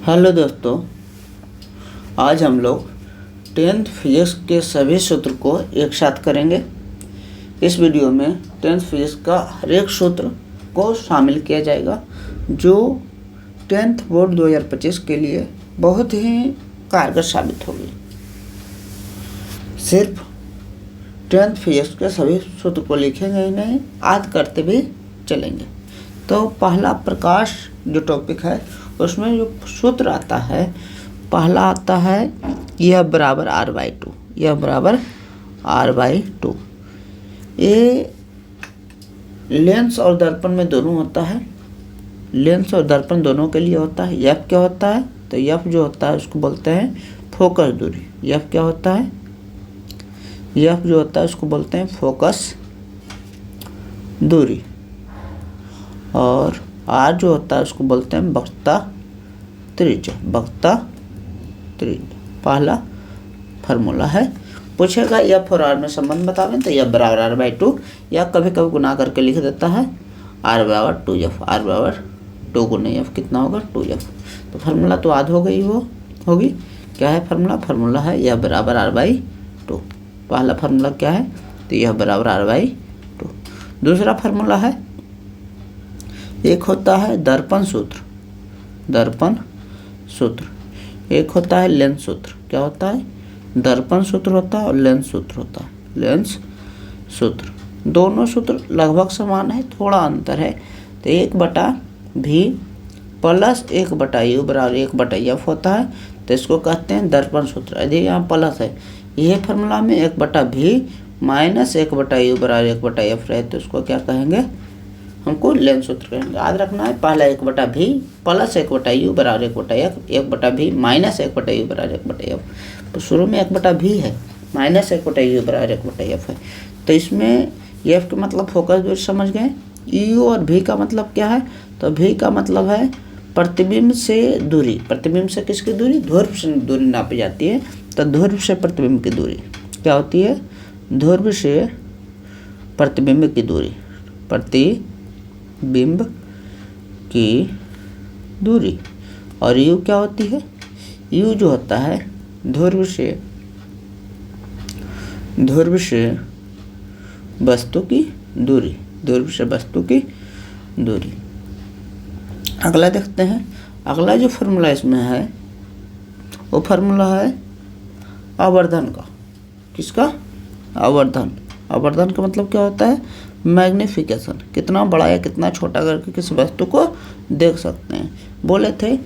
Hello दोस्तों, आज हम लोग 10th फिजिक्स के सभी सूत्र को एक साथ करेंगे। इस वीडियो में 10th फिजिक्स का हर एक सूत्र को शामिल किया जाएगा जो 10th बोर्ड 2025 के लिए बहुत ही कारगर साबित होगी। सिर्फ 10th फिजिक्स के सभी सूत्र को लिखेंगे ही नहीं, याद करते भी चलेंगे। तो पहला प्रकाश जो टॉपिक है उसमें जो सूत्र आता है, पहला आता है यह बराबर r/2, यह बराबर r/2। ये लेंस और दर्पण में दोनों होता है, लेंस और दर्पण दोनों के लिए होता है। f क्या होता है? तो f जो होता है उसको बोलते हैं फोकस दूरी। f क्या होता है? f जो होता है उसको बोलते हैं फोकस दूरी। और r जो होता है उसको बोलते हैं वक्रता त्रिज्या, वक्रता त्रिज्या। पहला फार्मूला है। पूछेगा f और r में संबंध बतावें तो f बराबर r/2, या कभी कभी गुना करके लिख देता है r बराबर 2f। r बराबर 2 गुना f कितना होगा? 2f। तो फार्मूला तो याद हो गई होगी। क्या है फार्मूला? फार्मूला है f बराबर r/2। पहला फार्मूला क्या है? तो f बराबर r/2। दूसरा फार्मूला है, एक होता है दर्पण सूत्र, दर्पण सूत्र। एक होता है लेंस सूत्र। क्या होता है? दर्पण सूत्र होता है और लेंस सूत्र होता है। लेंस सूत्र, दोनों सूत्र लगभग समान है, थोड़ा अंतर है। तो 1/v प्लस 1/u बराबर 1/f होता है। तो इसको कहते हैं दर्पण सूत्र। यदि यहाँ प्लस है, यह फार्मूला में 1/v माइनस 1/u बराबर 1/f रहे तो उसको क्या कहेंगे? हमको लेंस सूत्र कहेंगे। याद रखना है, पहला 1/v प्लस 1/u बराबर 1/f, 1/v माइनस 1/u बराबर 1/f। तो शुरू में 1/v है, माइनस 1/u बराबर 1/f है। तो इसमें f का मतलब फोकस दूरी समझ गए। u और v का मतलब क्या है? तो v का मतलब है प्रतिबिंब से दूरी। प्रतिबिंब से किसकी दूरी? ध्रुव से दूरी नापी जाती है। तो ध्रुव से प्रतिबिंब की दूरी क्या होती है? ध्रुव से प्रतिबिंब की दूरी, प्रतिबिंब की दूरी। और u क्या होती है? u जो होता है ध्रुव से वस्तु की दूरी, ध्रुव से वस्तु की दूरी। अगला देखते हैं। अगला जो फार्मूला इसमें है वो फार्मूला है आवर्धन का। किसका? आवर्धन। आवर्धन का मतलब क्या होता है? मैग्निफिकेशन। कितना बड़ा या कितना छोटा करके किसी वस्तु को देख सकते हैं। बोले थे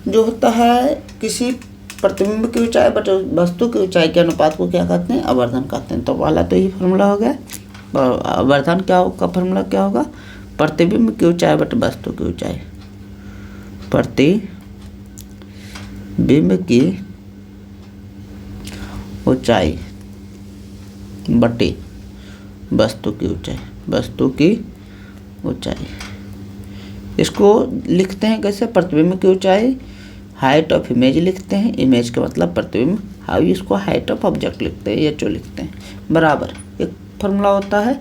जो होता है किसी प्रतिबिंब की ऊंचाई बट वस्तु की ऊंचाई के अनुपात को क्या कहते हैं? आवर्धन कहते हैं। तो पहला तो यही फार्मूला हो गया। आवर्धन क्या का फार्मूला क्या होगा? प्रतिबिंब की ऊंचाई बट वस्तु की ऊंचाई, प्रतिबिंब की ऊंचाई बटे वस्तु की ऊंचाई, वस्तु की ऊंचाई। इसको लिखते हैं कैसे? प्रतिबिंब की ऊंचाई हाइट ऑफ इमेज लिखते हैं। इमेज का मतलब प्रतिबिंब। हाउ इसको हाइट ऑफ ऑब्जेक्ट लिखते हैं, HO लिखते हैं। बराबर एक फार्मूला होता है,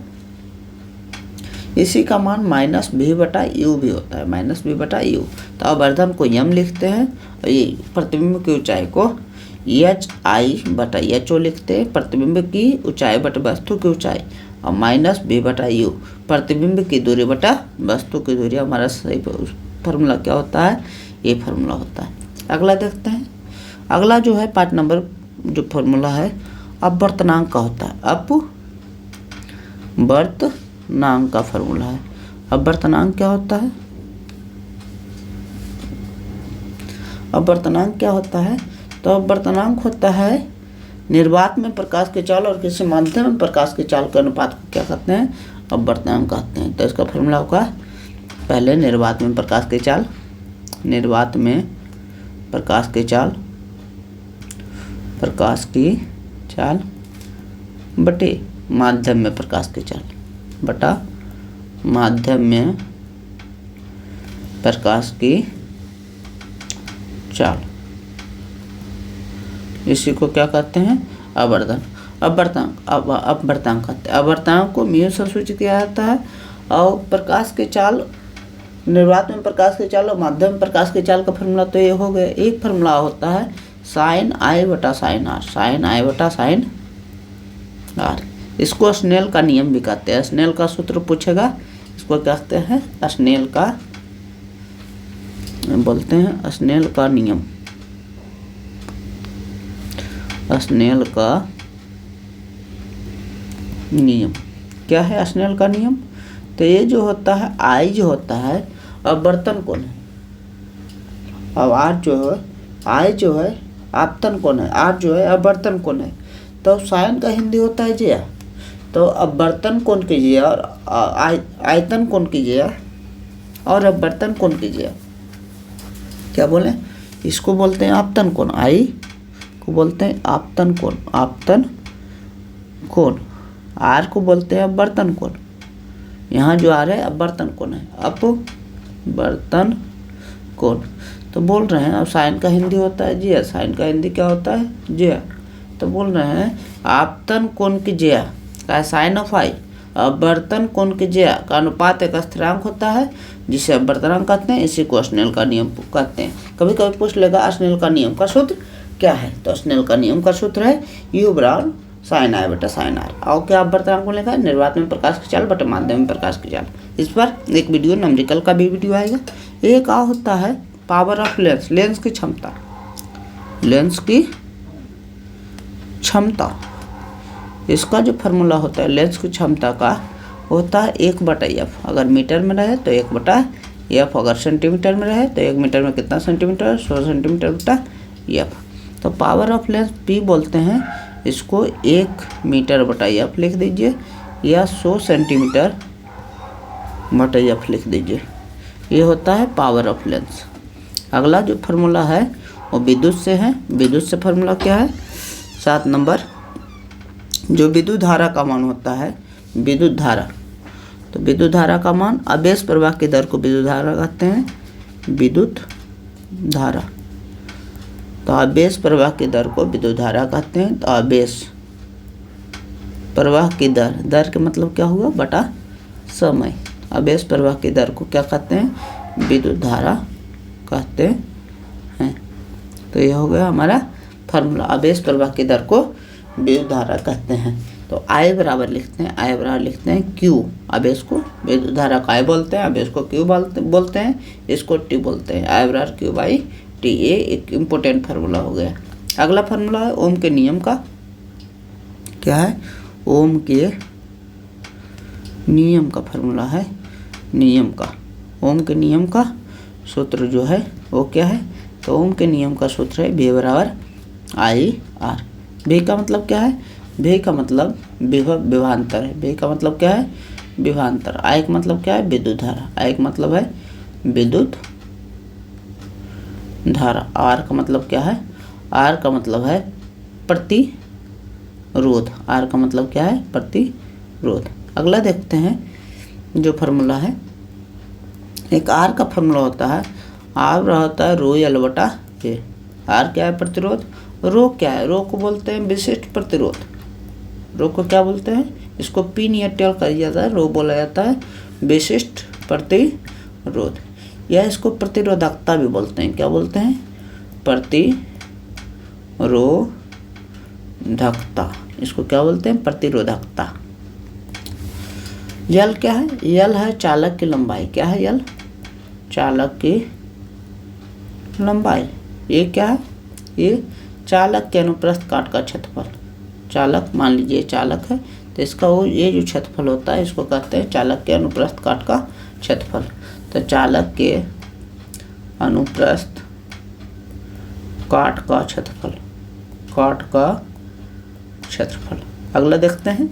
इसी का मान -v/u भी होता है, -v/u। तो आवर्धन को m लिखते हैं और ये प्रतिबिंब की ऊंचाई को hi/ho लिखते हैं। प्रतिबिंब की ऊंचाई बट वस्तु की ऊंचाई और -v/u प्रतिबिंब की दूरी बटा वस्तु की दूरी। हमारा सही फार्मूला क्या होता है? ये फार्मूला होता है। अगला देखते हैं। अगला जो है 5 नंबर जो फार्मूला है अपवर्तनांक का होता है। अपवर्तनांक का फार्मूला है। अपवर्तनांक क्या होता है? अपवर्तनांक क्या होता है? तो अपवर्तनांक होता है निर्वात में प्रकाश की चाल और किसी माध्यम में प्रकाश की चाल के अनुपात को क्या कहते हैं? अपवर्तनांक कहते हैं। तो इसका फार्मूला होगा, पहले निर्वात में प्रकाश की चाल, निर्वात में प्रकाश की चाल, प्रकाश की चाल बटे माध्यम में प्रकाश की चाल, बटा माध्यम में प्रकाश की चाल। इसी को क्या कहते हैं? आवर्धन। अपवर्तनांक कहते हैं। अपवर्तनांक को म्यू से सूचित किया जाता है और प्रकाश की चाल निर्वात में प्रकाश की चाल और माध्यम में प्रकाश की चाल का फॉर्मूला तो ये हो गया। एक फॉर्मूला होता है साइन आई बटा साइन आर, साइन आई बटा साइन आर। इसको स्नेल का नियम भी कहते हैं। स्नेल का सूत्र पूछेगा, इसको कहते हैं स्नेल का, बोलते हैं स्नेल का नियम, स्नेल का नियम। क्या है स्नेल का नियम? तो ये जो होता है आई जो होता है अपवर्तन कोण है, अब आर जो है, आई जो है आपतन कोण है, आर जो है अपवर्तन कोण है। तो साइन का हिंदी होता है जिया, तो अपवर्तन कोण कीजिए और आयतन कोण कीजिए और अपवर्तन कोण कीजिए। क्या बोले? इसको बोलते हैं आपतन कोण, आई को बोलते हैं आपतन कोण, आपतन कोण। आर को बोलते हैं अपवर्तन कोण। यहाँ जो आ रहा है अपवर्तन कोण है, अपवर्तन कोण। तो बोल रहे हैं अब साइन का हिंदी होता है जिया, साइन का हिंदी क्या होता है जिया। तो बोल रहे हैं आपतन कोण की जिया का साइन ऑफ आई, अपवर्तन कोण की जिया का अनुपात एक स्थिरांक होता है जिसे अपवर्तनांक कहते हैं। इसी को स्नेल का नियम कहते हैं। कभी कभी पूछ लेगा स्नेल का नियम का सूत्र क्या है, तो स्नेल का नियम का सूत्र है यू बराबर साइन आई बटा साइन आर। और क्या अपवर्तनांक को लिखा है? निर्वात में प्रकाश की चाल बटा माध्यम में प्रकाश की चाल। इस पर एक वीडियो न्यूमेरिकल का भी वीडियो आएगा। एक आ होता है पावर ऑफ लेंस, लेंस की क्षमता, लेंस की क्षमता। इसका जो फार्मूला होता है लेंस की क्षमता का होता है 1/f। अगर मीटर में रहे तो 1/f, अगर सेंटीमीटर में रहे तो 1 मीटर में कितना सेंटीमीटर, 100 सेंटीमीटर बटा f। तो पावर ऑफ लेंस P बोलते हैं, इसको 1 मीटर बटा f लिख दीजिए या 100 सेंटीमीटर बटा f लिख दीजिए। ये होता है पावर ऑफ लेंस। अगला जो फार्मूला है वो विद्युत से है। विद्युत से फार्मूला क्या है? 7 नंबर, जो विद्युत धारा का मान होता है, विद्युत धारा, तो विद्युत धारा का मान आवेश प्रवाह की दर को विद्युत धारा कहते हैं, विद्युत धारा। तो आवेश प्रवाह की दर को विद्युत धारा कहते हैं। तो आवेश प्रवाह की दर, दर के मतलब क्या हुआ बटा समय। आवेश प्रवाह की दर को क्या कहते हैं? विद्युत धारा कहते हैं। तो ये हो गया हमारा फार्मूला, आवेश प्रवाह की दर को विद्युत धारा कहते हैं। तो आई बराबर लिखते हैं, आई बराबर लिखते हैं क्यू। आवेश को विद्युत धारा का आई बोलते हैं, आवेश को क्यू बोलते हैं, इसको टी बोलते हैं। आई बराबर क्यू बाई टी। ये एक इम्पोर्टेंट फार्मूला हो गया। अगला फार्मूला है ओम के नियम का। क्या है? ओम के नियम का फार्मूला है, नियम का। ओम के नियम का सूत्र जो है वो क्या है? तो ओम के नियम का सूत्र है V बराबर आई आर। V का मतलब क्या है? V का मतलब विभवांतर है। V का मतलब क्या है? विभवांतर। I का मतलब क्या है? विद्युत धारा। I का मतलब है विद्युत धारा। R का मतलब क्या है? R का मतलब है प्रतिरोध। R का मतलब क्या है? प्रतिरोध। अगला देखते हैं जो फार्मूला है, एक R का फार्मूला होता है, R रहता है रो एल बटा ए। R क्या है? प्रतिरोध। रो क्या है? रो को बोलते हैं विशिष्ट प्रतिरोध। रो को क्या बोलते हैं? इसको पी नियटल कर जाता है, रो बोला जाता है विशिष्ट प्रतिरोध, या इसको प्रतिरोधकता भी बोलते हैं। क्या बोलते हैं? प्रतिरोधकता। इसको क्या बोलते हैं? प्रतिरोधकता। यल क्या है? यल है चालक की लंबाई। क्या है यल? चालक की लंबाई। ये क्या है? ये चालक के अनुप्रस्थ काट का क्षेत्रफल। चालक, मान लीजिए चालक है तो इसका वो ये जो क्षेत्रफल होता है इसको कहते हैं चालक के अनुप्रस्थ काट का क्षेत्रफल। तो चालक के अनुप्रस्थ काट का क्षेत्रफल, काट का क्षेत्रफल। अगला देखते हैं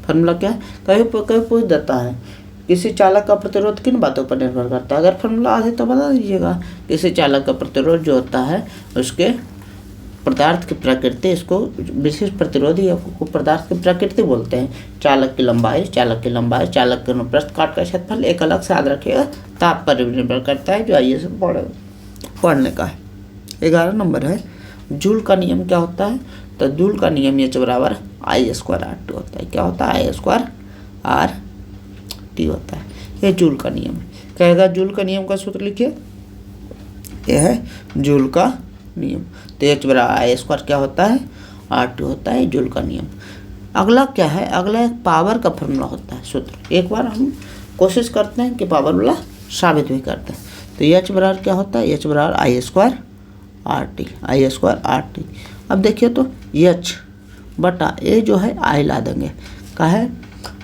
फार्मूला क्या है। कभी पूछ देता है किसी चालक का प्रतिरोध किन बातों पर निर्भर करता है। अगर फार्मूला आए तो बता दीजिएगा। किसी चालक का प्रतिरोध जो होता है उसके पदार्थ की प्रकृति, इसको विशिष्ट प्रतिरोधी या पदार्थ की प्रकृति बोलते हैं। चालक की लंबाई, चालक की लंबाई, चालक के अनुप्रस्थ काट का क्षेत्रफल एक अलग से याद रखिएगा। ताप पर निर्भर करता है, जो आइए से पढ़ने का है। 11 नंबर है जूल का नियम क्या होता है। तो जूल का नियम H बराबर I² होता है। क्या होता है? I² होता है। ये जूल का नियम है। कहेगा जूल का नियम का सूत्र लिखिए, यह है जूल का नियम। तो एच बराबर आई स्क्वायर क्या होता है, RT होता है जूल का नियम। अगला क्या है, अगला एक पावर का फॉर्मूला होता है सूत्र। एक बार हम कोशिश करते हैं कि पावर वाला साबित भी करते हैं। तो एच बराबर क्या होता है, एच बराबर आई स्क्वायर RT, आई स्क्वायर RT। अब देखिए तो एच बटा ए जो है आई ला देंगे, का है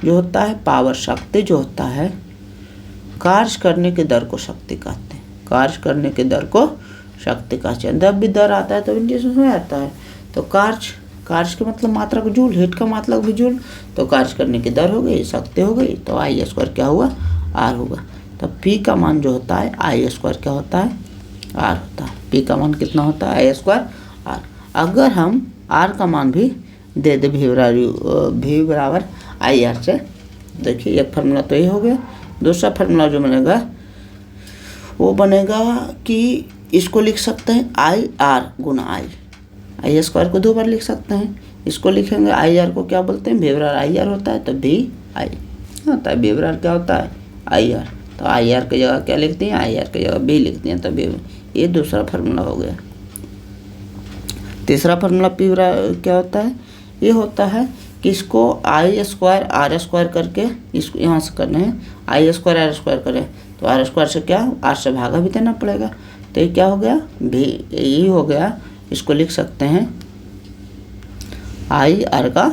जो होता है पावर, शक्ति जो होता है, कार्य करने के दर को शक्ति कहते हैं, कार्य करने के दर को शक्ति कहते हैं। जब भी दर आता है तो इंटीग्रेशन में आता है। तो कार्य के मतलब मात्रा को जूल, हीट का मतलब भी जूल, तो कार्य करने की दर हो गई, शक्ति हो गई, तो आई स्क्वायर क्या हुआ, आर होगा। तो पी का मान जो होता है आई स्क्वायर क्या होता है, आर होता है। पी का मान कितना होता है, आई स्क्वायर आर। अगर हम आर का मान भी दे दे भी बराबर आई आर से, देखिए एक फार्मूला तो ये हो गया। दूसरा फार्मूला जो बनेगा वो बनेगा कि इसको लिख सकते हैं I R Guna I square को 2 बार लिख सकते हैं। इसको लिखेंगे आई आर को क्या बोलते हैं, बेबरार आई आर होता है, तो भी आई होता है, बेबरार क्या होता है आई आर। तो आई आर की जगह क्या लिखते हैं, आई आर की जगह बी लिखते हैं, तो बी। ये दूसरा फार्मूला हो गया। तीसरा फार्मूला पी बराबर क्या होता है, ये होता है कि इसको आई स्क्वायर आर स्क्वायर करके इसको यहाँ से करना है, आई स्क्वायर आर स्क्वायर करें तो आर स्क्वायर से क्या, आर से भागा भी देना पड़ेगा। तो ये क्या हो गया, भी यही हो गया। इसको लिख सकते हैं आई आर का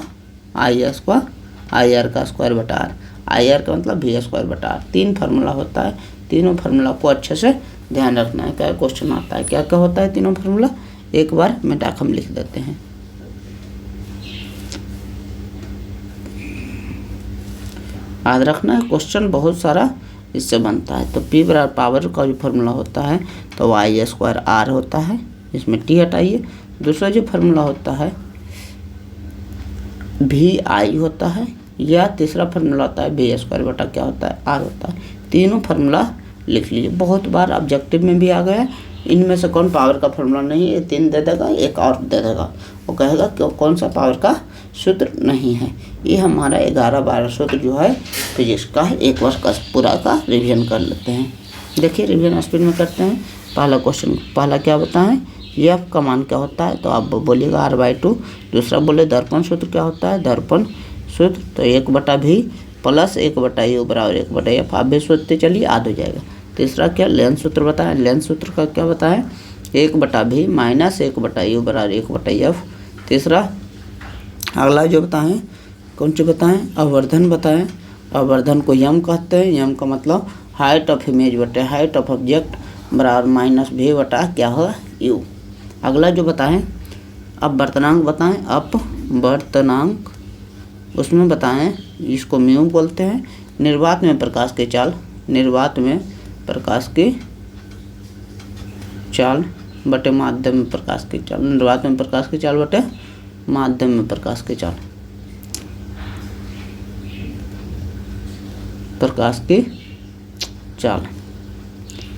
स्क्वायर बटा आर, आई आर का मतलब भी स्क्वायर बटा आर। 3 फार्मूला होता है, तीनों फार्मूला को अच्छे से ध्यान रखना है। क्या क्वेश्चन आता है, क्या क्या होता है तीनों फार्मूला, एक बार मिटा हम लिख देते हैं। याद रखना है, क्वेश्चन बहुत सारा इससे बनता है। तो पी बराबर पावर का जो फार्मूला होता है तो आई स्क्वायर आर होता है, इसमें टी हटाइए। दूसरा जो फार्मूला होता है भी आई होता है, या तीसरा फार्मूला होता है भी स्क्वायर बटा क्या होता है, आर होता है। तीनों फार्मूला लिख लीजिए, बहुत बार ऑब्जेक्टिव में भी आ गया। इनमें से कौन पावर का फार्मूला नहीं है, 3 दे देगा, एक और दे देगा, वो कहेगा कि कौन सा पावर का सूत्र नहीं है। ये हमारा 11-12 सूत्र जो है फिजिक्स का है। एक बार का पूरा का रिवीजन कर लेते हैं। देखिए रिवीजन स्पीड में करते हैं। पहला क्वेश्चन, पहला क्या बताएं, एफ का मान क्या होता है, तो आप बोलिएगा r/2। दूसरा बोले दर्पण सूत्र क्या होता है, दर्पण सूत्र तो 1/v प्लस 1/u बराबर 1/f। आप भी सोचते चलिए, याद हो जाएगा। तीसरा क्या, लेंस सूत्र बताएं, लेंस सूत्र का क्या बताएं, 1/v माइनस 1/u बराबर 1/f। तीसरा अगला जो बताएं, कौन सी बताएं, अवर्धन बताएं। अवर्धन को यम कहते हैं, यम का मतलब हाइट ऑफ इमेज बटे हाइट ऑफ ऑब्जेक्ट बराबर -v बटा क्या होगा, u। अगला जो बताएं अपवर्तनांक बताएं, अपवर्तनांक उसमें बताएं, इसको म्यू बोलते हैं। निर्वात में प्रकाश की चाल, निर्वात में प्रकाश की चाल बटे माध्यम में प्रकाश की चाल, निर्वात में प्रकाश की चाल बटे माध्यम में प्रकाश की चाल, प्रकाश की चाल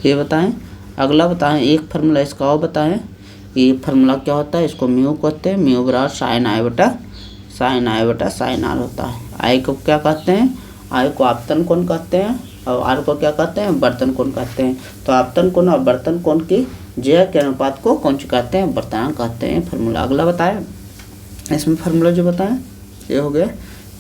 ये बताएं। अगला बताएं एक फार्मूला इसका और बताएं, ये फार्मूला क्या होता है, इसको म्यू कहते हैं, म्यू बराबर साइन आई बटा साइन आर होता है। आई को क्या कहते हैं, आई को आपतन कोण कहते हैं, और आर को क्या कहते हैं, अपवर्तन कोण कहते हैं। तो आपतन कोण और अपवर्तन कोण की जय के अनुपात को कौन सी कहते हैं, अपवर्तनांक कहते हैं। फार्मूला अगला बताएं, इसमें फार्मूला जो बताएं ये हो गए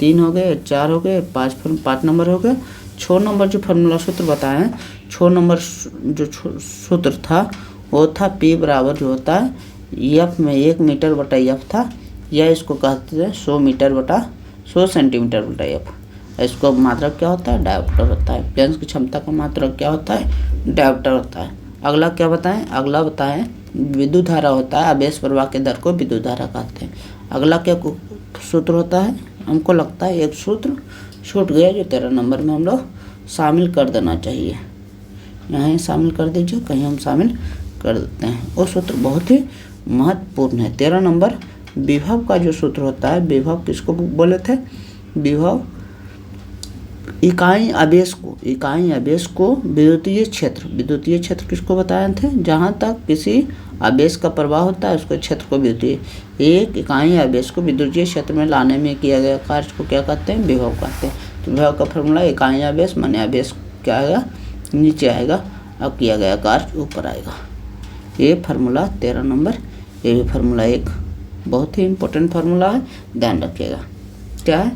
3 हो गए, 4 हो गए, 5 नंबर हो गए। 6 नंबर जो फार्मूला सूत्र बताएं, 6 नंबर जो सूत्र था वो था P बराबर जो होता है एफ में 1 मीटर बटा एफ था, या इसको कहते हैं 100 मीटर बटा 100 सेंटीमीटर बटा एफ। इसको मात्रक क्या होता है, डायोप्टर होता है। प्लेंस की क्षमता का मात्रक क्या होता है, डायोप्टर होता है। अगला क्या बताएं, अगला बताएं विद्युत धारा होता है, आवेश प्रवाह के दर को विद्युत धारा कहते हैं। अगला क्या सूत्र होता है, हमको लगता है एक सूत्र छूट गया जो 13 नंबर में हम लोग शामिल कर देना चाहिए, यहाँ शामिल कर दीजिए, कहीं हम शामिल कर देते हैं। वो सूत्र बहुत ही महत्वपूर्ण है। 13 नंबर विभव का जो सूत्र होता है, विभव किसको बोले थे, विभव इकाई आवेश को विद्युतीय क्षेत्र किसको बताए थे, जहाँ तक किसी आवेश का प्रवाह होता है उसको क्षेत्र को विद्युतीय, एक इकाई आवेश को विद्युतीय क्षेत्र में लाने में किया गया कार्य को क्या कहते हैं, विभव कहते हैं। तो विभव का फॉर्मूला इकाई आवेश माने आवेश क्या आएगा, नीचे आएगा और किया गया कार्य ऊपर आएगा। ये फार्मूला 13 नंबर, ये भी फार्मूला एक बहुत ही इम्पोर्टेंट फार्मूला है, ध्यान रखिएगा। क्या है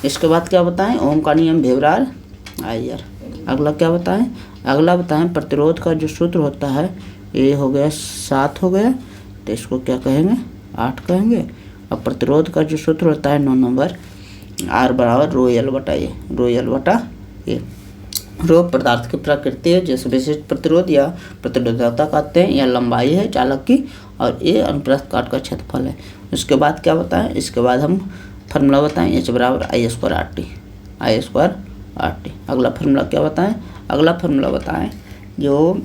इसके बाद क्या बताएं, ओम का नियम व्यवहार आयर। अगला क्या बताएं, अगला बताएं प्रतिरोध का जो सूत्र होता है, ये हो गया 7 हो गया, तो इसको क्या कहेंगे 8 कहेंगे। और प्रतिरोध का जो सूत्र होता है 9 नंबर, R बराबर रो एल बटा ए, रो एल बटा ए। रो पदार्थ की प्रकृति है, जैसे विशिष्ट प्रतिरोध या प्रतिरोधकता कहते हैं, या लंबाई है चालक की, और ए अनुप्रस्थ काट का क्षेत्रफल है। उसके बाद क्या बताएं, इसके बाद हम फार्मूला बताएं, एच बराबर आई स्क्वायर आर टी, आई स्क्वायर आर टी। अगला फार्मूला क्या बताएं, अगला फार्मूला बताएं जो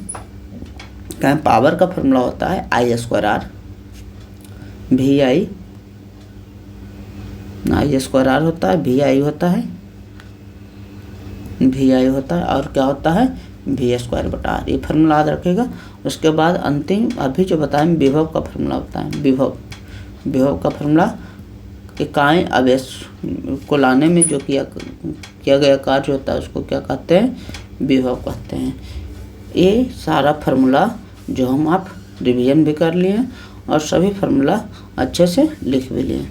क्या पावर का फार्मूला होता है I square R, V I square R होता है, वी आई होता है, वी आई होता है, और क्या होता है वी स्क्वायर बटा आर। ये फार्मूला याद रखेगा। उसके बाद अंतिम अभी जो बताएं विभव का फार्मूला बताएं, विभव का फार्मूला इकाई आवेश को लाने में जो किया गया कार्य होता है उसको क्या कहते हैं, विभव कहते हैं। ये सारा फार्मूला जो हम आप रिवीजन भी कर लिए और सभी फार्मूला अच्छे से लिख भी लिए।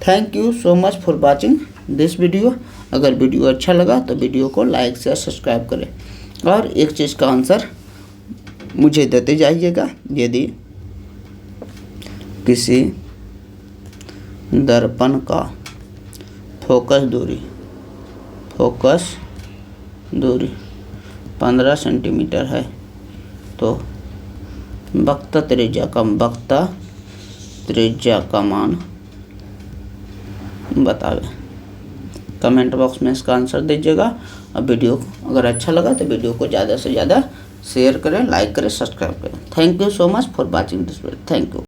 Thank you so much for watching this video. अगर वीडियो अच्छा लगा तो वीडियो को लाइक शेयर सब्सक्राइब करें, और एक चीज़ का आंसर मुझे देते जाइएगा। यदि किसी दर्पण का फोकस दूरी 15 सेंटीमीटर है तो वक्ता त्रिज्या का मान बतावे। कमेंट बॉक्स में इसका आंसर दीजिएगा। और वीडियो अगर अच्छा लगा तो वीडियो को ज़्यादा से ज़्यादा शेयर करें, लाइक करें, सब्सक्राइब करें। Thank you so much for watching this video. Thank you.